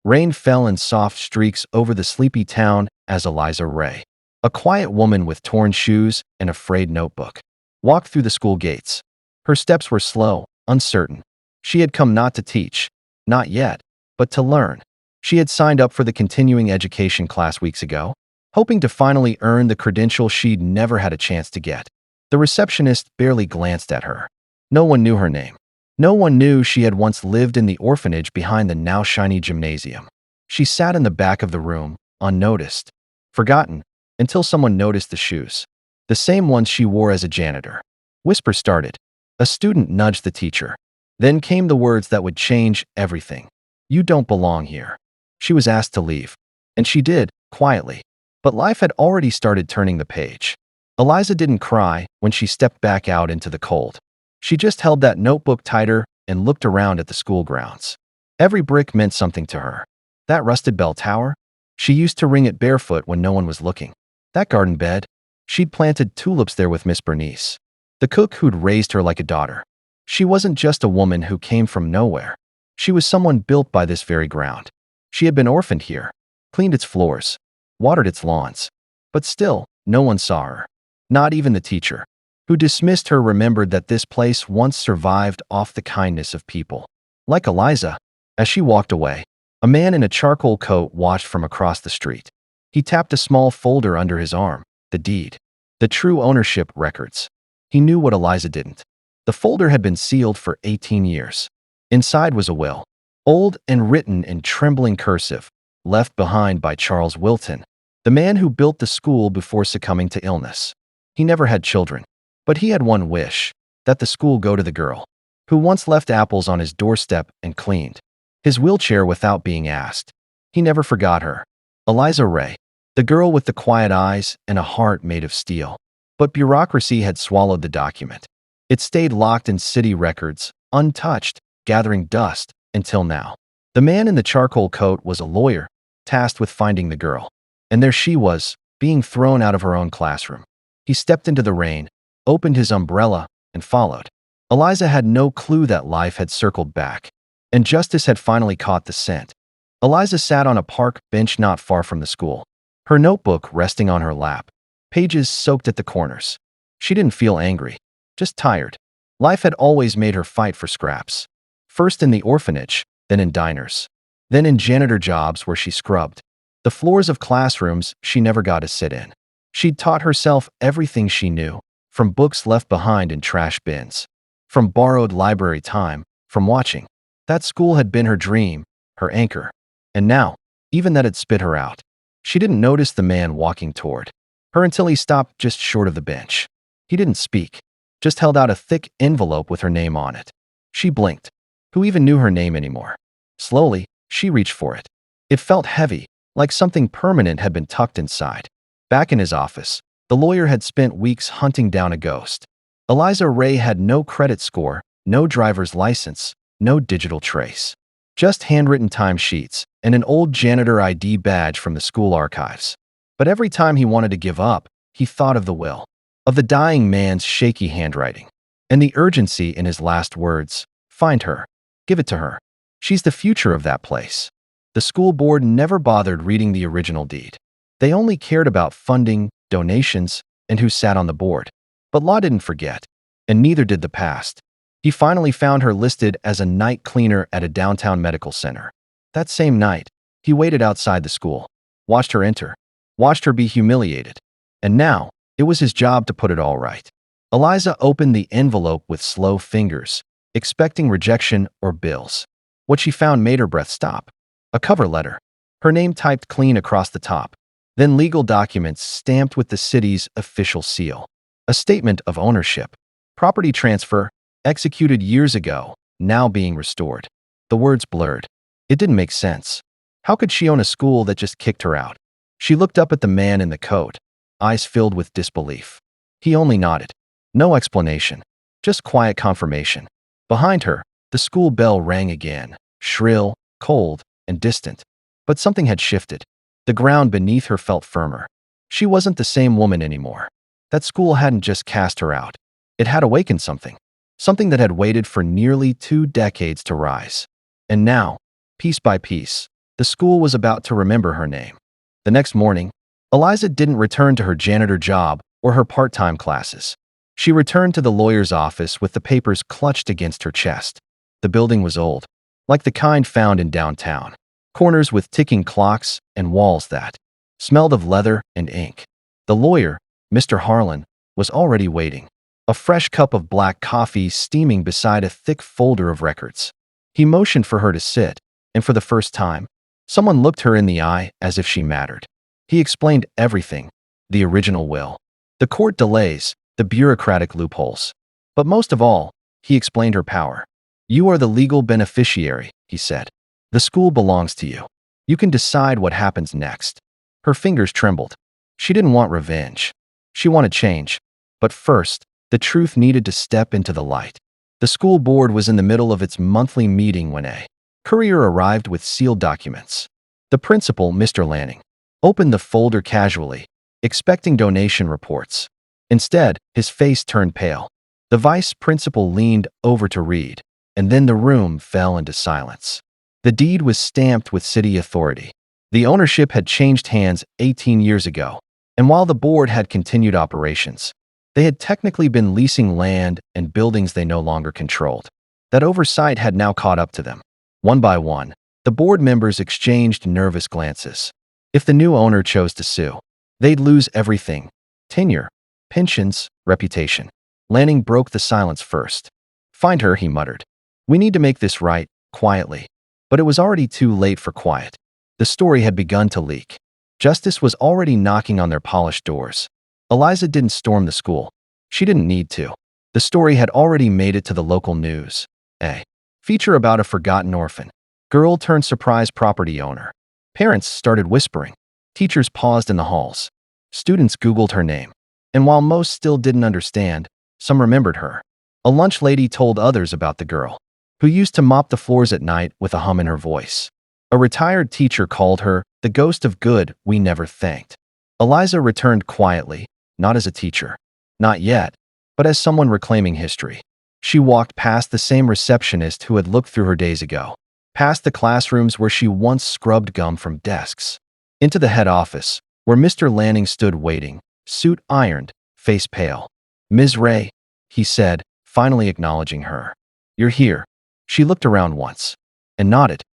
Rain fell in soft streaks over the sleepy town as Eliza Ray, a quiet woman with torn shoes and a frayed notebook, walked through the school gates. Her steps were slow, uncertain. She had come not to teach, not yet, but to learn. She had signed up for the continuing education class weeks ago, hoping to finally earn the credential she'd never had a chance to get. The receptionist barely glanced at her. No one knew her name. No one knew she had once lived in the orphanage behind the now shiny gymnasium. She sat in the back of the room, unnoticed, forgotten, until someone noticed the shoes. The same ones she wore as a janitor. Whisper started. A student nudged the teacher. Then came the words that would change everything. "You don't belong here." She was asked to leave. And she did, quietly. But life had already started turning the page. Eliza didn't cry when she stepped back out into the cold. She just held that notebook tighter and looked around at the school grounds. Every brick meant something to her. That rusted bell tower? She used to ring it barefoot when no one was looking. That garden bed? She'd planted tulips there with Miss Bernice, the cook who'd raised her like a daughter. She wasn't just a woman who came from nowhere. She was someone built by this very ground. She had been orphaned here, cleaned its floors, watered its lawns. But still, no one saw her. Not even the teacher, who dismissed her, remembered that this place once survived off the kindness of people. Like Eliza, as she walked away, a man in a charcoal coat watched from across the street. He tapped a small folder under his arm, the deed, the true ownership records. He knew what Eliza didn't. The folder had been sealed for 18 years. Inside was a will, old and written in trembling cursive, left behind by Charles Wilton, the man who built the school before succumbing to illness. He never had children, but he had one wish, that the school go to the girl, who once left apples on his doorstep and cleaned his wheelchair without being asked. He never forgot her. Eliza Ray, the girl with the quiet eyes and a heart made of steel. But bureaucracy had swallowed the document. It stayed locked in city records, untouched, gathering dust, until now. The man in the charcoal coat was a lawyer, tasked with finding the girl. And there she was, being thrown out of her own classroom. He stepped into the rain, opened his umbrella, and followed. Eliza had no clue that life had circled back, and justice had finally caught the scent. Eliza sat on a park bench not far from the school, her notebook resting on her lap, pages soaked at the corners. She didn't feel angry, just tired. Life had always made her fight for scraps. First in the orphanage, then in diners, then in janitor jobs where she scrubbed the floors of classrooms she never got to sit in. She'd taught herself everything she knew, from books left behind in trash bins, from borrowed library time, from watching. That school had been her dream, her anchor. And now, even that had spit her out. She didn't notice the man walking toward her until he stopped just short of the bench. He didn't speak, just held out a thick envelope with her name on it. She blinked. Who even knew her name anymore? Slowly, she reached for it. It felt heavy, like something permanent had been tucked inside. Back in his office, the lawyer had spent weeks hunting down a ghost. Eliza Ray had no credit score, no driver's license, no digital trace. Just handwritten timesheets and an old janitor ID badge from the school archives. But every time he wanted to give up, he thought of the will, of the dying man's shaky handwriting, and the urgency in his last words. Find her. Give it to her. She's the future of that place. The school board never bothered reading the original deed. They only cared about funding, donations, and who sat on the board. But law didn't forget, and neither did the past. He finally found her listed as a night cleaner at a downtown medical center. That same night, he waited outside the school, watched her enter, watched her be humiliated. And now, it was his job to put it all right. Eliza opened the envelope with slow fingers, expecting rejection or bills. What she found made her breath stop. A cover letter, her name typed clean across the top. Then legal documents stamped with the city's official seal. A statement of ownership. Property transfer, executed years ago, now being restored. The words blurred. It didn't make sense. How could she own a school that just kicked her out? She looked up at the man in the coat, eyes filled with disbelief. He only nodded. No explanation, just quiet confirmation. Behind her, the school bell rang again, shrill, cold, and distant. But something had shifted. The ground beneath her felt firmer. She wasn't the same woman anymore. That school hadn't just cast her out. It had awakened something. Something that had waited for nearly 2 decades to rise. And now, piece by piece, The school was about to remember her name. The next morning, Eliza didn't return to her janitor job or her part-time classes. She returned to the lawyer's office with the papers clutched against her chest. The building was old, like the kind found in downtown. Corners with ticking clocks and walls that smelled of leather and ink. The lawyer, Mr. Harlan, was already waiting, a fresh cup of black coffee steaming beside a thick folder of records. He motioned for her to sit, and for the first time, someone looked her in the eye as if she mattered. He explained everything: the original will, the court delays, the bureaucratic loopholes. But most of all, he explained her power. "You are the legal beneficiary," he said. "The school belongs to you. You can decide what happens next." Her fingers trembled. She didn't want revenge. She wanted change. But first, the truth needed to step into the light. The school board was in the middle of its monthly meeting when a courier arrived with sealed documents. The principal, Mr. Lanning, opened the folder casually, expecting donation reports. Instead, his face turned pale. The vice principal leaned over to read, and then the room fell into silence. The deed was stamped with city authority. The ownership had changed hands 18 years ago, and while the board had continued operations, they had technically been leasing land and buildings they no longer controlled. That oversight had now caught up to them. One by one, the board members exchanged nervous glances. If the new owner chose to sue, they'd lose everything: tenure, pensions, reputation. Lanning broke the silence first. "Find her," he muttered. "We need to make this right," quietly. But it was already too late for quiet. The story had begun to leak. Justice was already knocking on their polished doors. Eliza didn't storm the school. She didn't need to. The story had already made it to the local news. A feature about a forgotten orphan girl turned surprise property owner. Parents started whispering. Teachers paused in the halls. Students Googled her name. And while most still didn't understand, some remembered her. A lunch lady told others about the girl, who used to mop the floors at night with a hum in her voice. A retired teacher called her the ghost of good we never thanked. Eliza returned quietly, not as a teacher, not yet, but as someone reclaiming history. She walked past the same receptionist who had looked through her days ago, past the classrooms where she once scrubbed gum from desks, into the head office, where Mr. Lanning stood waiting, suit ironed, face pale. "Ms. Ray," he said, finally acknowledging her. "You're here." She looked around once and nodded.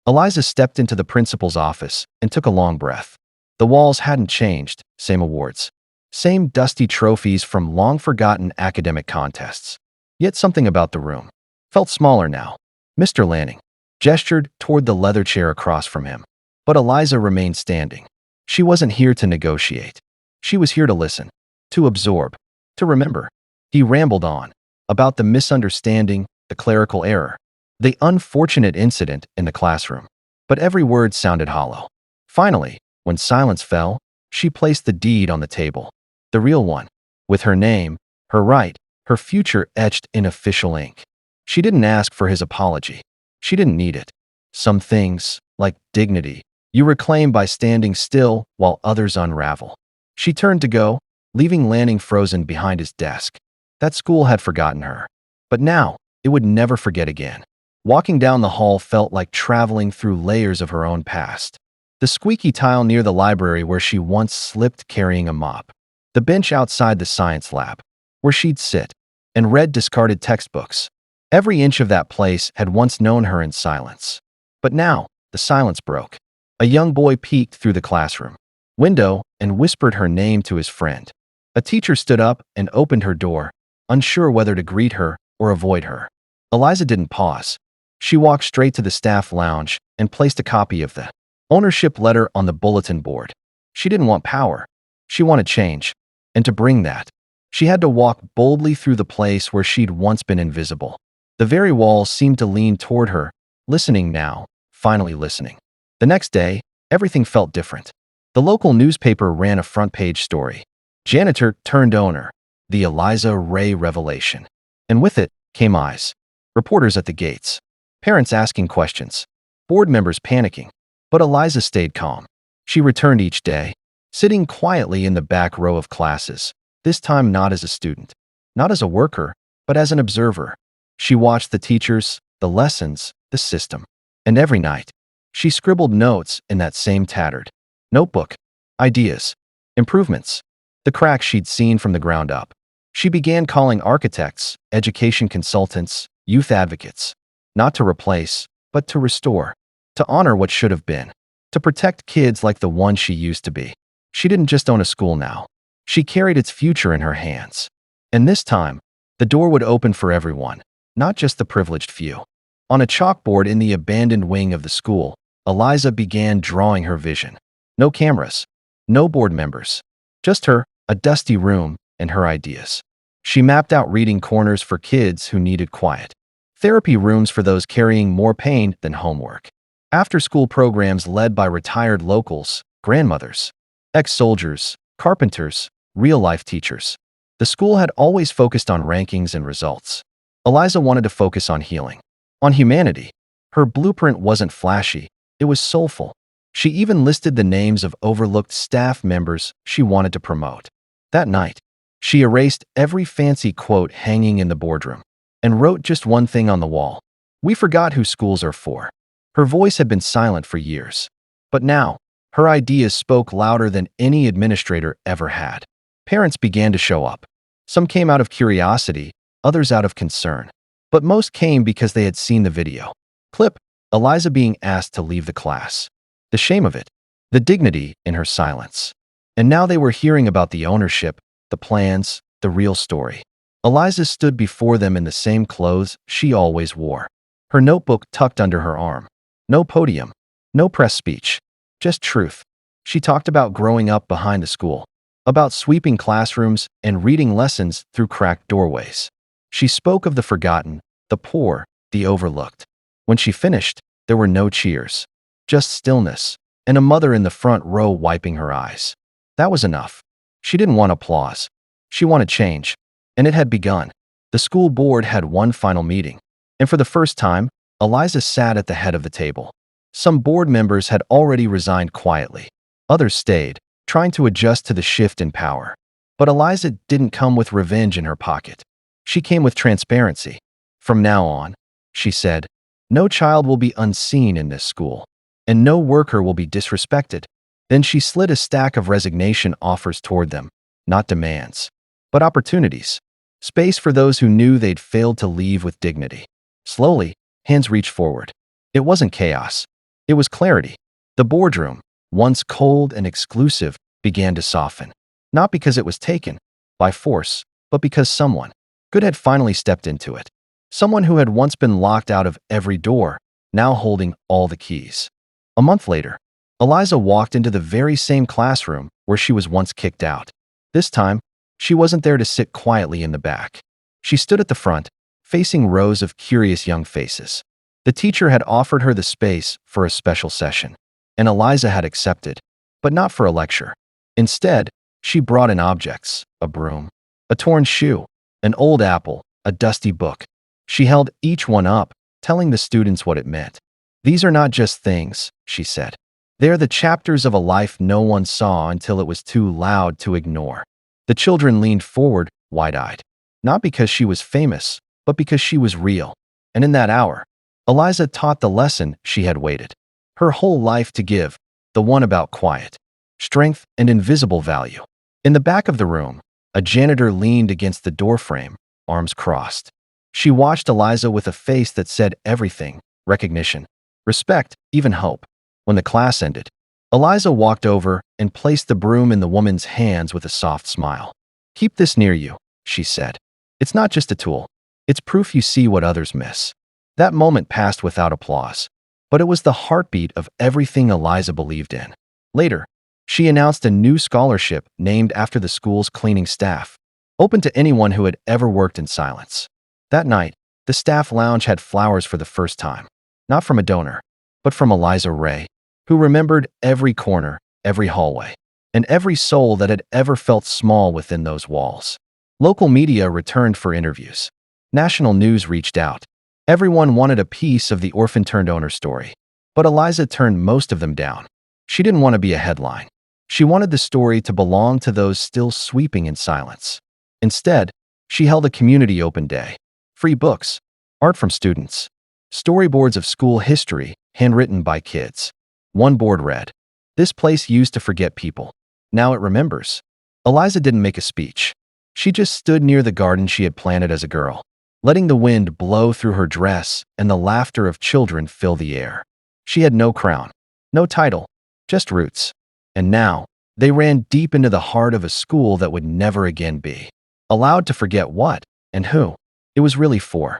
Eliza stepped into the principal's office and took a long breath. The walls hadn't changed, same awards, same dusty trophies from long-forgotten academic contests. Yet something about the room felt smaller now. Mr. Lanning gestured toward the leather chair across from him, but Eliza remained standing. She wasn't here to negotiate. She was here to listen, to absorb, to remember. He rambled on about the misunderstanding, the clerical error, the unfortunate incident in the classroom. But every word sounded hollow. Finally, when silence fell, she placed the deed on the table, the real one, with her name, her right, her future etched in official ink. She didn't ask for his apology. She didn't need it. Some things, like dignity, you reclaim by standing still while others unravel. She turned to go, leaving Lanning frozen behind his desk. That school had forgotten her. But now, it would never forget again. Walking down the hall felt like traveling through layers of her own past. The squeaky tile near the library where she once slipped carrying a mop. The bench outside the science lab, where she'd sit and read discarded textbooks. Every inch of that place had once known her in silence. But now, the silence broke. A young boy peeked through the classroom window and whispered her name to his friend. A teacher stood up and opened her door, unsure whether to greet her or avoid her. Eliza didn't pause. She walked straight to the staff lounge and placed a copy of the ownership letter on the bulletin board. She didn't want power. She wanted change. And to bring that, she had to walk boldly through the place where she'd once been invisible. The very walls seemed to lean toward her, listening now, finally listening. The next day, everything felt different. The local newspaper ran a front-page story. Janitor turned owner, the Eliza Ray revelation. And with it came eyes. Reporters at the gates. Parents asking questions. Board members panicking. But Eliza stayed calm. She returned each day, sitting quietly in the back row of classes, this time not as a student, not as a worker, but as an observer. She watched the teachers, the lessons, the system. And every night, She scribbled notes in that same tattered notebook. Ideas. Improvements. The cracks she'd seen from the ground up. She began calling architects, education consultants, youth advocates. Not to replace, but to restore. To honor what should have been. To protect kids like the one she used to be. She didn't just own a school now. She carried its future in her hands. And this time, the door would open for everyone, not just the privileged few. On a chalkboard in the abandoned wing of the school, Eliza began drawing her vision. No cameras, no board members, just her, a dusty room, and her ideas. She mapped out reading corners for kids who needed quiet, therapy rooms for those carrying more pain than homework, after-school programs led by retired locals, grandmothers, ex-soldiers, carpenters, real-life teachers. The school had always focused on rankings and results. Eliza wanted to focus on healing, on humanity. Her blueprint wasn't flashy, it was soulful. She even listed the names of overlooked staff members she wanted to promote. That night, she erased every fancy quote hanging in the boardroom and wrote just one thing on the wall. We forgot who schools are for. Her voice had been silent for years. But now, her ideas spoke louder than any administrator ever had. Parents began to show up. Some came out of curiosity, others out of concern. But most came because they had seen the video clip, Eliza being asked to leave the class. The shame of it, the dignity in her silence. And now they were hearing about the ownership, the plans, the real story. Eliza stood before them in the same clothes she always wore, her notebook tucked under her arm. No podium, no press speech, just truth. She talked about growing up behind the school, about sweeping classrooms and reading lessons through cracked doorways. She spoke of the forgotten, the poor, the overlooked. When she finished, there were no cheers, just stillness, and a mother in the front row wiping her eyes. That was enough. She didn't want applause. She wanted change. And it had begun. The school board had one final meeting. And for the first time, Eliza sat at the head of the table. Some board members had already resigned quietly. Others stayed, trying to adjust to the shift in power. But Eliza didn't come with revenge in her pocket. She came with transparency. From now on, she said, no child will be unseen in this school, and no worker will be disrespected. Then she slid a stack of resignation offers toward them, not demands, but opportunities. Space for those who knew they'd failed to leave with dignity. Slowly, hands reached forward. It wasn't chaos. It was clarity. The boardroom, once cold and exclusive, began to soften. Not because it was taken by force, but because someone good had finally stepped into it. Someone who had once been locked out of every door, now holding all the keys. A month later, Eliza walked into the very same classroom where she was once kicked out. This time, she wasn't there to sit quietly in the back. She stood at the front, facing rows of curious young faces. The teacher had offered her the space for a special session, and Eliza had accepted, but not for a lecture. Instead, she brought in objects, a broom, a torn shoe, an old apple, a dusty book. She held each one up, telling the students what it meant. These are not just things, she said. They are the chapters of a life no one saw until it was too loud to ignore. The children leaned forward, wide-eyed. Not because she was famous, but because she was real. And in that hour, Eliza taught the lesson she had waited. Her whole life to give, the one about quiet, strength, and invisible value. In the back of the room, a janitor leaned against the doorframe, arms crossed. She watched Eliza with a face that said everything: recognition, respect, even hope. When the class ended, Eliza walked over and placed the broom in the woman's hands with a soft smile. Keep this near you, she said. It's not just a tool. It's proof you see what others miss. That moment passed without applause, but it was the heartbeat of everything Eliza believed in. Later, she announced a new scholarship named after the school's cleaning staff, open to anyone who had ever worked in silence. That night, the staff lounge had flowers for the first time, not from a donor, but from Eliza Ray, who remembered every corner, every hallway, and every soul that had ever felt small within those walls. Local media returned for interviews. National news reached out. Everyone wanted a piece of the orphan-turned-owner story, but Eliza turned most of them down. She didn't want to be a headline. She wanted the story to belong to those still sweeping in silence. Instead, she held a community open day. Free books, art from students, storyboards of school history, handwritten by kids. One board read, "This place used to forget people. Now it remembers." Eliza didn't make a speech. She just stood near the garden she had planted as a girl, letting the wind blow through her dress and the laughter of children fill the air. She had no crown, no title, just roots. And now, they ran deep into the heart of a school that would never again be allowed to forget what and who it was really for.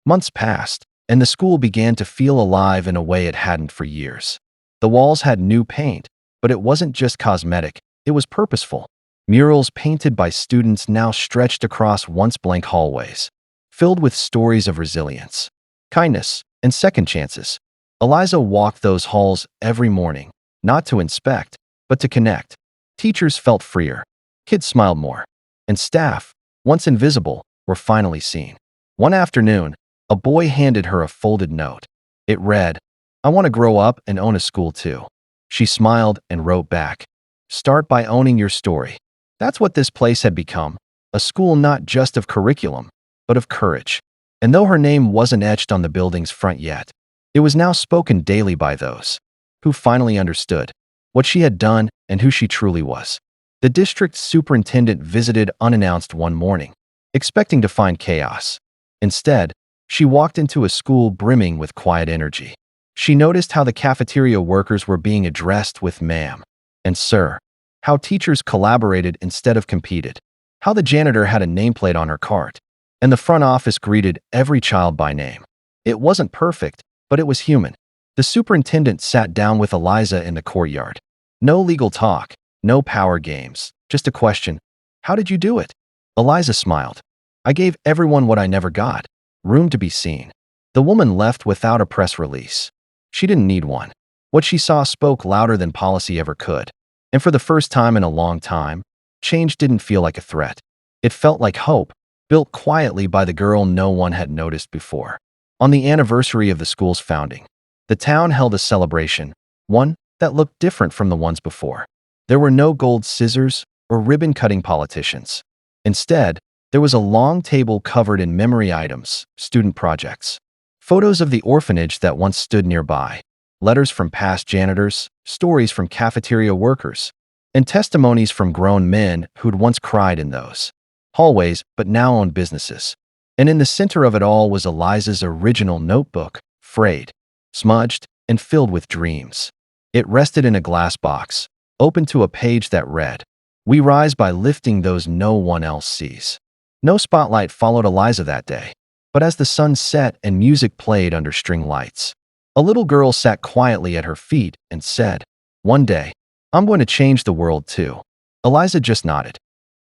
Months passed, and the school began to feel alive in a way it hadn't for years. The walls had new paint, but it wasn't just cosmetic, it was purposeful. Murals painted by students now stretched across once blank hallways, filled with stories of resilience, kindness, and second chances. Eliza walked those halls every morning, not to inspect, but to connect. Teachers felt freer, kids smiled more, and staff, once invisible, were finally seen. One afternoon, a boy handed her a folded note. It read, "I want to grow up and own a school too." She smiled and wrote back, "Start by owning your story." That's what this place had become, a school not just of curriculum, but of courage. And though her name wasn't etched on the building's front yet, it was now spoken daily by those who finally understood what she had done and who she truly was. The district superintendent visited unannounced one morning, expecting to find chaos. Instead, she walked into a school brimming with quiet energy. She noticed how the cafeteria workers were being addressed with "ma'am" and "sir," how teachers collaborated instead of competed, how the janitor had a nameplate on her cart, and the front office greeted every child by name. It wasn't perfect, but it was human. The superintendent sat down with Eliza in the courtyard. No legal talk, no power games, just a question. "How did you do it?" Eliza smiled. "I gave everyone what I never got, room to be seen." The woman left without a press release. She didn't need one. What she saw spoke louder than policy ever could. And for the first time in a long time, change didn't feel like a threat. It felt like hope, built quietly by the girl no one had noticed before. On the anniversary of the school's founding, the town held a celebration, one that looked different from the ones before. There were no gold scissors or ribbon-cutting politicians. Instead, there was a long table covered in memory items, student projects, photos of the orphanage that once stood nearby, letters from past janitors, stories from cafeteria workers, and testimonies from grown men who'd once cried in those hallways but now owned businesses. And in the center of it all was Eliza's original notebook, frayed, smudged, and filled with dreams. It rested in a glass box, open to a page that read, "We rise by lifting those no one else sees." No spotlight followed Eliza that day, but as the sun set and music played under string lights, a little girl sat quietly at her feet and said, "One day, I'm going to change the world too." Eliza just nodded.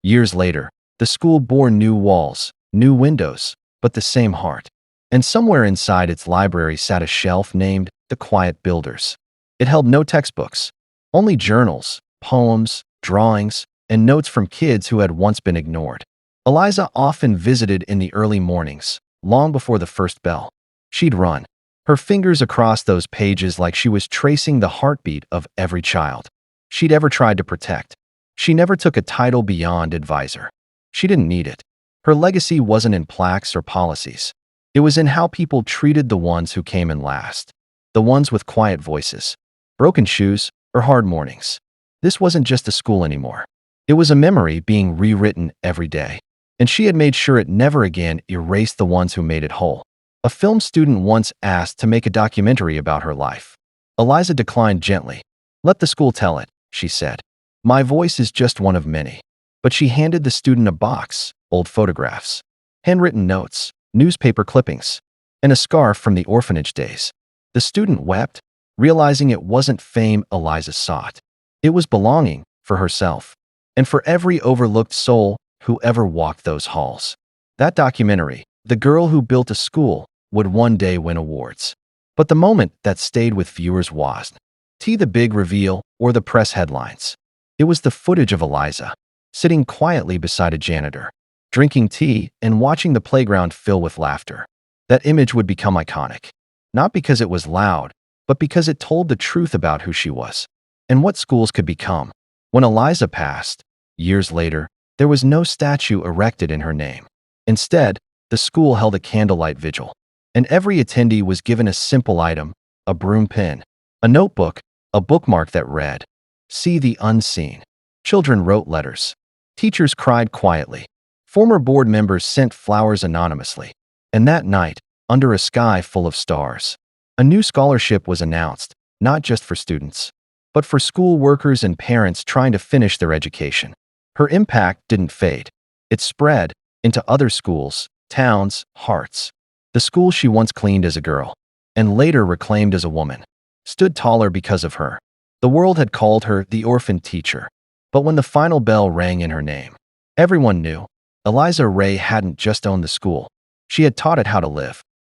Years later, the school bore new walls, new windows, but the same heart. And somewhere inside its library sat a shelf named The Quiet Builders. It held no textbooks, only journals, poems, drawings, and notes from kids who had once been ignored. Eliza often visited in the early mornings, long before the first bell. She'd run, her fingers across those pages like she was tracing the heartbeat of every child she'd ever tried to protect. She never took a title beyond advisor. She didn't need it. Her legacy wasn't in plaques or policies. It was in how people treated the ones who came in last, the ones with quiet voices, broken shoes, or hard mornings. This wasn't just a school anymore. It was a memory being rewritten every day, and she had made sure it never again erased the ones who made it whole. A film student once asked to make a documentary about her life. Eliza declined gently. "Let the school tell it," she said. "My voice is just one of many." But she handed the student a box, old photographs, handwritten notes, newspaper clippings, and a scarf from the orphanage days. The student wept, realizing it wasn't fame Eliza sought. It was belonging, for herself, and for every overlooked soul who ever walked those halls. That documentary, The Girl Who Built a School, would one day win awards. But the moment that stayed with viewers wasn't the big reveal or the press headlines. It was the footage of Eliza, sitting quietly beside a janitor, drinking tea and watching the playground fill with laughter. That image would become iconic, not because it was loud, but because it told the truth about who she was and what schools could become. When Eliza passed, years later, there was no statue erected in her name. Instead, the school held a candlelight vigil, and every attendee was given a simple item, a broom pin, a notebook, a bookmark that read, "See the unseen." Children wrote letters. Teachers cried quietly. Former board members sent flowers anonymously. And that night, under a sky full of stars, a new scholarship was announced, not just for students, but for school workers and parents trying to finish their education. Her impact didn't fade. It spread into other schools, towns, hearts. The school she once cleaned as a girl, and later reclaimed as a woman, stood taller because of her. The world had called her the orphaned teacher. But when the final bell rang in her name, everyone knew Eliza Ray hadn't just owned the school. She had taught it how to live.